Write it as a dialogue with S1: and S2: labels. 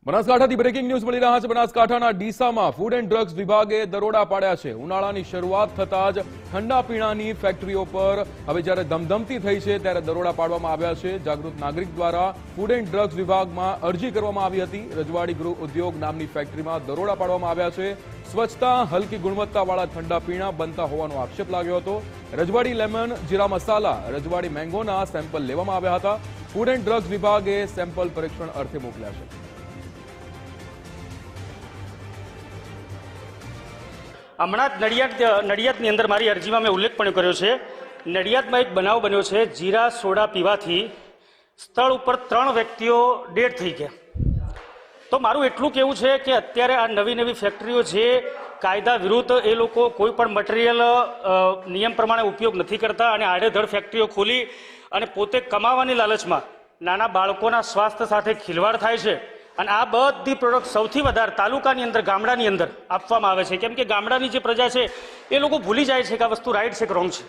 S1: બનાસકાંઠાથી breaking news મળી રહ્યા છે। બનાસકાંઠાના ડીસામાં ફૂડ એન્ડ ડ્રગ્સ વિભાગે દરોડા પાડ્યા છે। ઉનાળાની શરૂઆત થતાં જ ઠંડા પીણાની ફેક્ટરીઓ પર હવે જ્યારે ધમધમતી થઈ છે ત્યારે દરોડા પાડવામાં આવ્યા છે। જાગૃત નાગરિક દ્વારા ફૂડ એન્ડ ડ્રગ્સ વિભાગમાં અરજી કરવામાં આવી હતી। રજવાડી ગૃહ ઉદ્યોગ નામની ફેક્ટરીમાં દરોડા પાડવામાં આવ્યા છે। સ્વચ્છતા, હલકી ગુણવત્તાવાળા ઠંડા પીણા બનતા હોવાનો આક્ષેપ લાગ્યો હતો। રજવાડી લેમન, જીરા મસાલા, રજવાડી મેંગોના સેમ્પલ લેવામાં આવ્યા હતા। ફૂડ એન્ડ ડ્રગ્સ વિભાગે સેમ્પલ પરીક્ષણ અર્થે મોકલ્યા છે।
S2: હમણાં જ નડિયાદની અંદર મારી અરજીમાં મેં ઉલ્લેખ પણ કર્યો છે। નડિયાદમાં એક બનાવ બન્યો છે। જીરા સોડા પીવાથી સ્થળ ઉપર 3 વ્યક્તિઓ ડેડ થઈ ગયા। તો મારું એટલું કહેવું છે કે અત્યારે આ નવી ફેક્ટરીઓ છે કાયદા વિરુદ્ધ, એ લોકો કોઈ પણ મટીરિયલ નિયમ પ્રમાણે ઉપયોગ નથી કરતા અને આડેધડ ફેક્ટરીઓ ખોલી અને પોતે કમાવાની લાલચમાં નાના બાળકોના સ્વાસ્થ્ય સાથે ખિલવાડ થાય છે। અને આ બધી પ્રોડક્ટ સૌથી વધારે તાલુકાની અંદર, ગામડાની અંદર આપવામાં આવે છે, કેમ કે ગામડાની જે પ્રજા છે એ લોકો ભૂલી જાય છે કે આ વસ્તુ રાઈટ છે કે રોંગ છે।